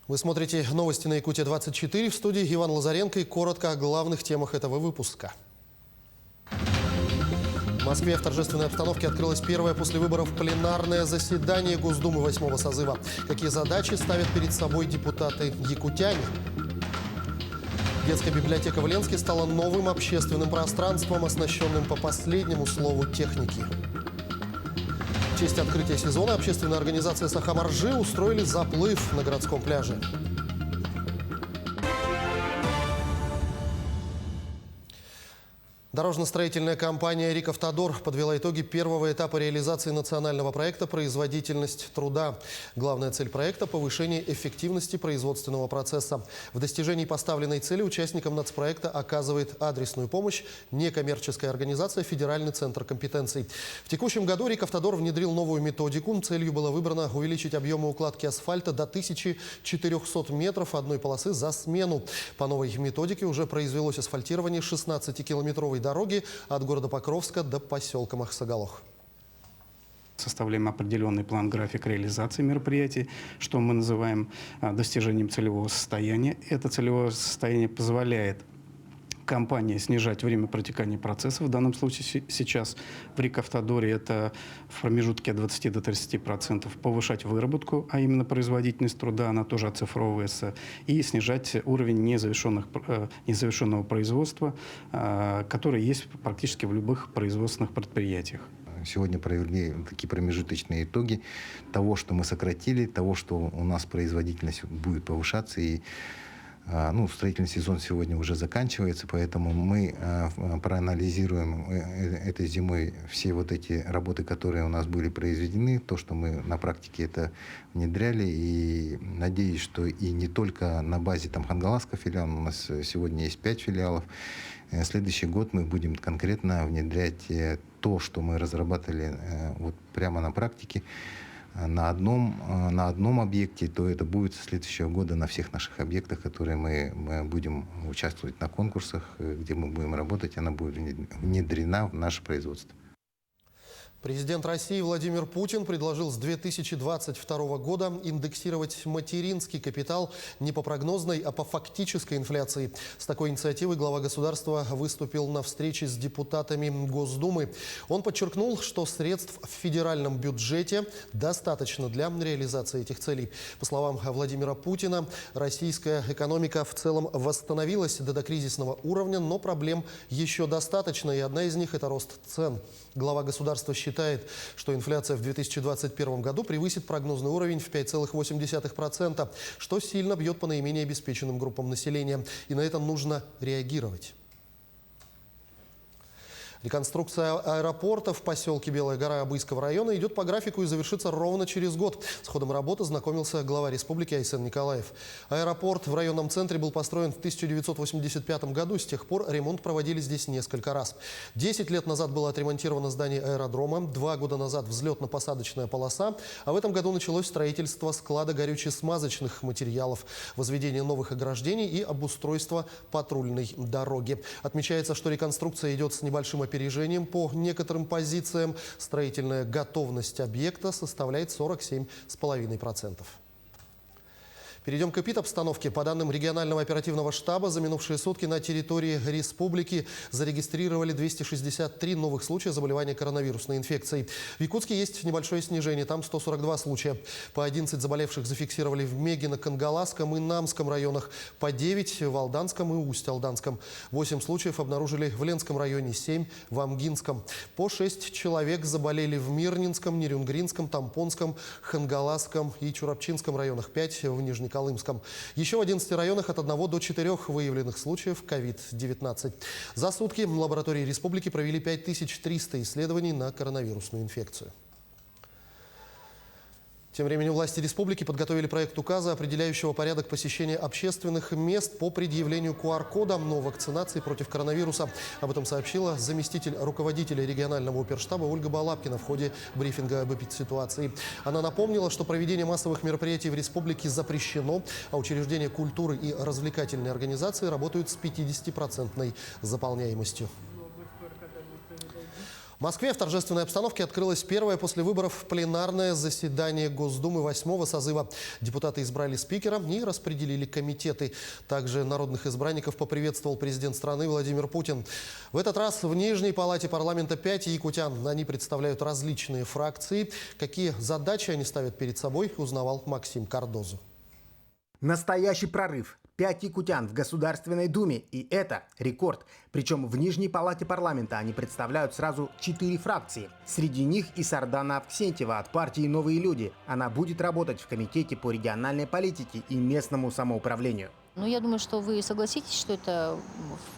Вы смотрите новости на Якутия-24. В студии Иван Лазаренко и коротко о главных темах этого выпуска. В Москве в торжественной обстановке открылось первое после выборов пленарное заседание Госдумы 8-го созыва. Какие задачи ставят перед собой депутаты-якутяне? Детская библиотека в Ленске стала новым общественным пространством, оснащенным по последнему слову техники. В честь открытия сезона общественная организация «Сахамаржи» устроили заплыв на городском пляже. Дорожно-строительная компания «Рикавтодор» подвела итоги первого этапа реализации национального проекта «Производительность труда». Главная цель проекта – повышение эффективности производственного процесса. В достижении поставленной цели участникам нацпроекта оказывает адресную помощь некоммерческая организация «Федеральный центр компетенций». В текущем году «Рикавтодор» внедрил новую методику. Целью было выбрано увеличить объемы укладки асфальта до 1400 метров одной полосы за смену. По новой методике уже произвелось асфальтирование 16-километровой дороги от города Покровска до поселка Махсагалох. Составляем определенный план, график реализации мероприятий, что мы называем достижением целевого состояния. Это целевое состояние позволяет компании снижать время протекания процесса. В данном случае сейчас в Рикавтодоре это в промежутке от 20 до 30%. Повышать выработку, а именно производительность труда, она тоже оцифровывается. И снижать уровень незавершенного производства, который есть практически в любых производственных предприятиях. Сегодня провели такие промежуточные итоги того, что мы сократили, того, что у нас производительность будет повышаться. И строительный сезон сегодня уже заканчивается, поэтому мы проанализируем этой зимой все вот эти работы, которые у нас были произведены, то, что мы на практике это внедряли, и надеюсь, что и не только на базе Хангаласского филиала, у нас сегодня есть 5 филиалов. Следующий год мы будем конкретно внедрять то, что мы разрабатывали вот прямо на практике, на одном объекте, то это будет с следующего года на всех наших объектах, которые мы будем участвовать на конкурсах, где мы будем работать, она будет внедрена в наше производство. Президент России Владимир Путин предложил с 2022 года индексировать материнский капитал не по прогнозной, а по фактической инфляции. С такой инициативой глава государства выступил на встрече с депутатами Госдумы. Он подчеркнул, что средств в федеральном бюджете достаточно для реализации этих целей. По словам Владимира Путина, российская экономика в целом восстановилась до докризисного уровня, но проблем еще достаточно, и одна из них – это рост цен. Глава государства считает, что инфляция в 2021 году превысит прогнозный уровень в 5,8%, что сильно бьет по наименее обеспеченным группам населения. И на это нужно реагировать. Реконструкция аэропорта в поселке Белая гора Абыйского района идет по графику и завершится ровно через год. С ходом работы знакомился глава республики Айсен Николаев. Аэропорт в районном центре был построен в 1985 году. С тех пор ремонт проводили здесь несколько раз. 10 лет назад было отремонтировано здание аэродрома, 2 года назад взлетно-посадочная полоса, а в этом году началось строительство склада горюче-смазочных материалов, возведение новых ограждений и обустройство патрульной дороги. Отмечается, что реконструкция идет с небольшим опережением по некоторым позициям. Строительная готовность объекта составляет 47,5%. Перейдем к эпидобстановке. По данным регионального оперативного штаба, за минувшие сутки на территории республики зарегистрировали 263 новых случая заболевания коронавирусной инфекцией. В Якутске есть небольшое снижение, там 142 случая. По 11 заболевших зафиксировали в Мегино, Кангаласском и Намском районах, по 9 в Алданском и Усть-Алданском. 8 случаев обнаружили в Ленском районе, 7 в Амгинском. По 6 человек заболели в Мирнинском, Нерюнгринском, Тампонском, Хангаласском и Чурапчинском районах, 5 в Нижнеколымском. Еще в 11 районах от 1 до 4 выявленных случаев COVID-19. За сутки лаборатории республики провели 5300 исследований на коронавирусную инфекцию. Тем временем власти республики подготовили проект указа, определяющего порядок посещения общественных мест по предъявлению QR-кода о вакцинации против коронавируса. Об этом сообщила заместитель руководителя регионального оперштаба Ольга Балапкина в ходе брифинга об эпидситуации. Она напомнила, что проведение массовых мероприятий в республике запрещено, а учреждения культуры и развлекательные организации работают с 50% заполняемостью. В Москве в торжественной обстановке открылось первое после выборов пленарное заседание Госдумы 8-го созыва. Депутаты избрали спикера и распределили комитеты. Также народных избранников поприветствовал президент страны Владимир Путин. В этот раз в Нижней палате парламента 5 якутян. Они представляют различные фракции. Какие задачи они ставят перед собой, узнавал Максим Кардозу. Настоящий прорыв. 5 якутян в Государственной Думе. И это рекорд. Причем в Нижней палате парламента они представляют сразу 4 фракции. Среди них и Сардана Авксентьева от партии «Новые люди». Она будет работать в Комитете по региональной политике и местному самоуправлению. Ну, я думаю, что вы согласитесь, что это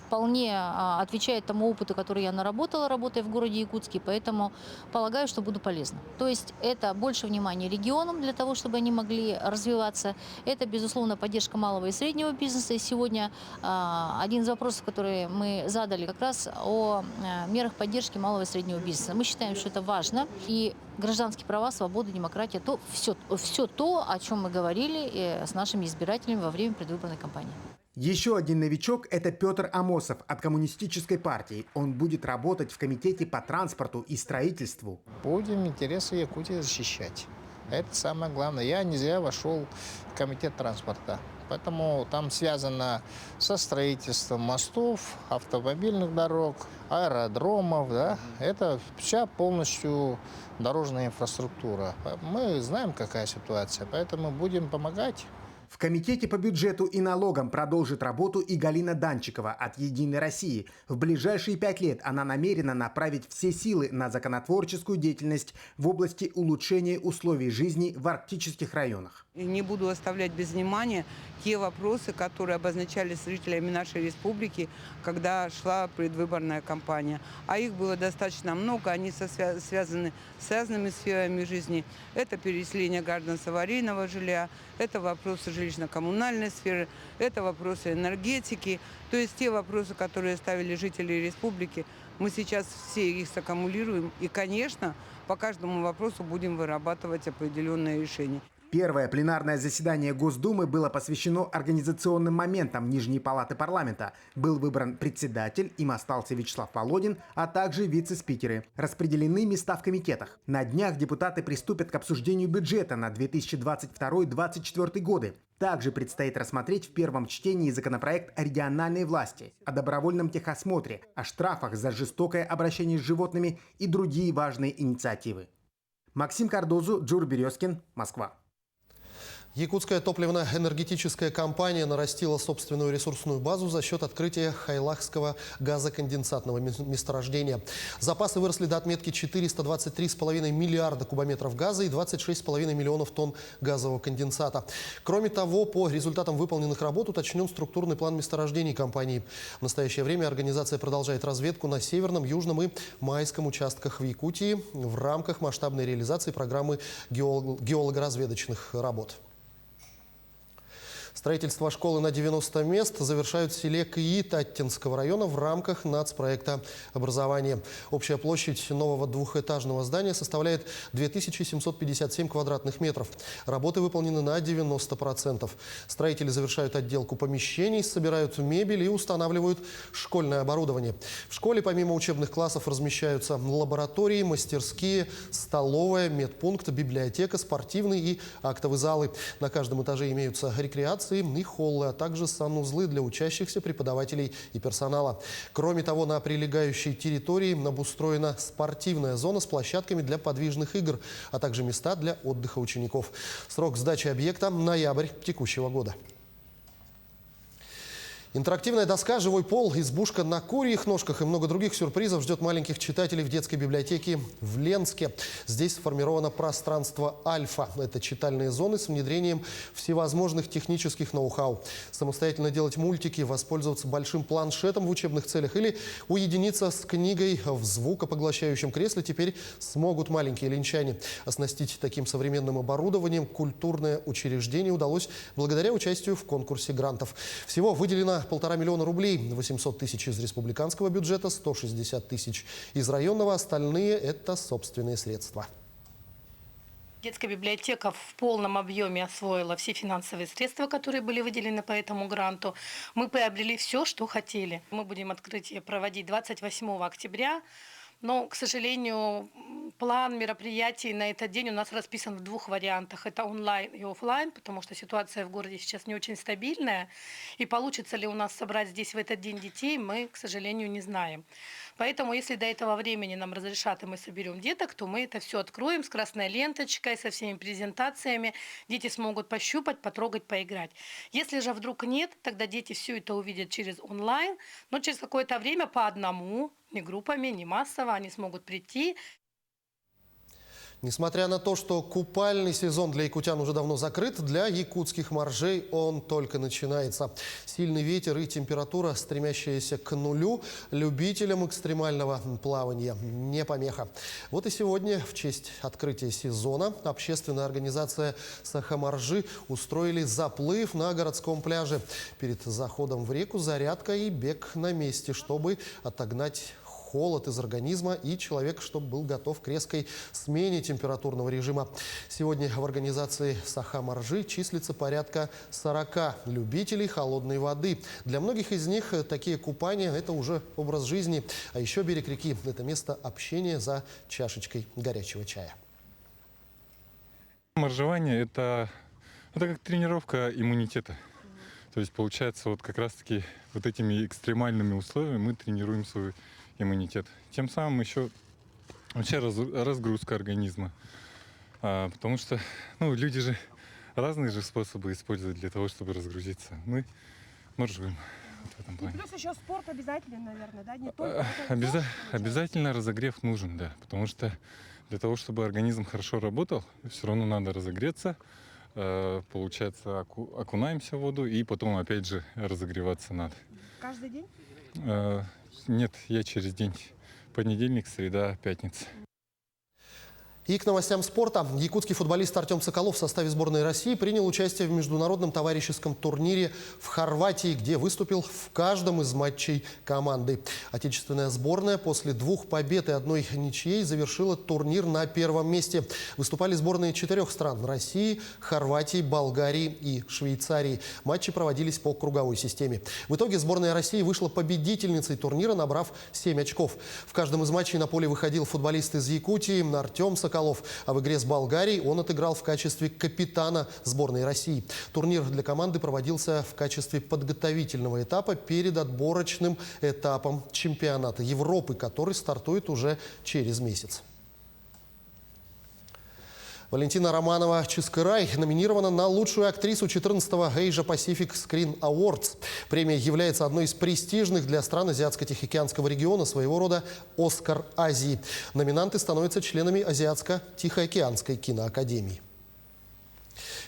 вполне отвечает тому опыту, который я наработала, работая в городе Якутске, поэтому полагаю, что буду полезна. То есть это больше внимания регионам для того, чтобы они могли развиваться. Это, безусловно, поддержка малого и среднего бизнеса. И сегодня один из вопросов, который мы задали, как раз о мерах поддержки малого и среднего бизнеса. Мы считаем, что это важно. И гражданские права, свобода, демократия, то все то, о чем мы говорили с нашими избирателями во время предвыборной кампании. Еще один новичок – это Петр Амосов от Коммунистической партии. Он будет работать в Комитете по транспорту и строительству. Будем интересы Якутии защищать. Это самое главное. Я не зря вошел в Комитет транспорта. Поэтому там связано со строительством мостов, автомобильных дорог, аэродромов. Да? Это вся полностью дорожная инфраструктура. Мы знаем, какая ситуация, поэтому будем помогать. В Комитете по бюджету и налогам продолжит работу и Галина Данчикова от «Единой России». В ближайшие 5 лет она намерена направить все силы на законотворческую деятельность в области улучшения условий жизни в арктических районах. Не буду оставлять без внимания те вопросы, которые обозначались жителями нашей республики, когда шла предвыборная кампания. А их было достаточно много, они связаны с разными сферами жизни. Это переселение граждан с аварийного жилья, это вопросы жилищно-коммунальной сферы, это вопросы энергетики. То есть те вопросы, которые ставили жители республики, мы сейчас все их саккумулируем. И, конечно, по каждому вопросу будем вырабатывать определенные решения. Первое пленарное заседание Госдумы было посвящено организационным моментам Нижней палаты парламента. Был выбран председатель, им остался Вячеслав Володин, а также вице-спикеры. Распределены места в комитетах. На днях депутаты приступят к обсуждению бюджета на 2022-2024 годы. Также предстоит рассмотреть в первом чтении законопроект о региональной власти, о добровольном техосмотре, о штрафах за жестокое обращение с животными и другие важные инициативы. Максим Кардозу, Джур Березкин, Москва. Якутская топливно-энергетическая компания нарастила собственную ресурсную базу за счет открытия Хайлахского газоконденсатного месторождения. Запасы выросли до отметки 423,5 миллиарда кубометров газа и 26,5 миллионов тонн газового конденсата. Кроме того, по результатам выполненных работ уточнен структурный план месторождений компании. В настоящее время организация продолжает разведку на северном, южном и майском участках в Якутии в рамках масштабной реализации программы геолого-разведочных работ. Строительство школы на 90 мест завершают в селе Кии Таттинского района в рамках нацпроекта образования. Общая площадь нового двухэтажного здания составляет 2757 квадратных метров. Работы выполнены на 90%. Строители завершают отделку помещений, собирают мебель и устанавливают школьное оборудование. В школе помимо учебных классов размещаются лаборатории, мастерские, столовая, медпункт, библиотека, спортивный и актовый залы. На каждом этаже имеются рекреации и холлы, а также санузлы для учащихся, преподавателей и персонала. Кроме того, на прилегающей территории обустроена спортивная зона с площадками для подвижных игр, а также места для отдыха учеников. Срок сдачи объекта – ноябрь текущего года. Интерактивная доска, живой пол, избушка на курьих ножках и много других сюрпризов ждет маленьких читателей в детской библиотеке в Ленске. Здесь сформировано пространство «Альфа». Это читальные зоны с внедрением всевозможных технических ноу-хау. Самостоятельно делать мультики, воспользоваться большим планшетом в учебных целях или уединиться с книгой в звукопоглощающем кресле теперь смогут маленькие ленчане. Оснастить таким современным оборудованием культурное учреждение удалось благодаря участию в конкурсе грантов. Всего выделено 1,5 миллиона рублей, 800 тысяч из республиканского бюджета, 160 тысяч из районного, остальные – это собственные средства. Детская библиотека в полном объеме освоила все финансовые средства, которые были выделены по этому гранту. Мы приобрели все, что хотели. Мы будем открытие проводить 28 октября. Но, к сожалению, план мероприятий на этот день у нас расписан в двух вариантах. Это онлайн и офлайн, потому что ситуация в городе сейчас не очень стабильная. И получится ли у нас собрать здесь в этот день детей, мы, к сожалению, не знаем. Поэтому, если до этого времени нам разрешат, и мы соберем деток, то мы это все откроем с красной ленточкой, со всеми презентациями. Дети смогут пощупать, потрогать, поиграть. Если же вдруг нет, тогда дети все это увидят через онлайн, но через какое-то время по одному, не группами, не массово, они смогут прийти. Несмотря на то, что купальный сезон для якутян уже давно закрыт, для якутских моржей он только начинается. Сильный ветер и температура, стремящаяся к нулю, любителям экстремального плавания не помеха. Вот и сегодня, в честь открытия сезона, общественная организация «Саха-Моржи» устроили заплыв на городском пляже. Перед заходом в реку зарядка и бег на месте, чтобы отогнать холод из организма и человек, чтобы был готов к резкой смене температурного режима. Сегодня в организации «Саха-Моржи» числится порядка 40 любителей холодной воды. Для многих из них такие купания – это уже образ жизни. А еще берег реки – это место общения за чашечкой горячего чая. Моржевание – это как тренировка иммунитета. То есть, получается, вот как раз-таки вот этими экстремальными условиями мы тренируем свой иммунитет. Тем самым еще вообще разгрузка организма. Потому что люди же разные же способы используют для того, чтобы разгрузиться. Мы моржуем вот в этом плане. И плюс еще спорт обязательно, наверное, да? Не только Обязательно разогрев нужен, да. Потому что для того, чтобы организм хорошо работал, все равно надо разогреться. Получается, окунаемся в воду и потом опять же разогреваться надо. Каждый день? Нет, я через день. Понедельник, среда, пятница. И к новостям спорта. Якутский футболист Артем Соколов в составе сборной России принял участие в международном товарищеском турнире в Хорватии, где выступил в каждом из матчей команды. Отечественная сборная после 2 побед и 1 ничьей завершила турнир на 1-м месте. Выступали сборные 4 стран – России, Хорватии, Болгарии и Швейцарии. Матчи проводились по круговой системе. В итоге сборная России вышла победительницей турнира, набрав 7 очков. В каждом из матчей на поле выходил футболист из Якутии Артем Соколов. А в игре с Болгарией он отыграл в качестве капитана сборной России. Турнир для команды проводился в качестве подготовительного этапа перед отборочным этапом чемпионата Европы, который стартует уже через месяц. Валентина Романова-Чискырай номинирована на лучшую актрису 14-го Asia Pacific Screen Awards. Премия является одной из престижных для стран Азиатско-Тихоокеанского региона, своего рода «Оскар Азии». Номинанты становятся членами Азиатско-Тихоокеанской киноакадемии.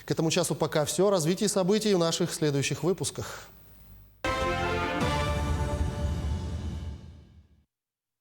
К этому часу пока все. Развитие событий в наших следующих выпусках.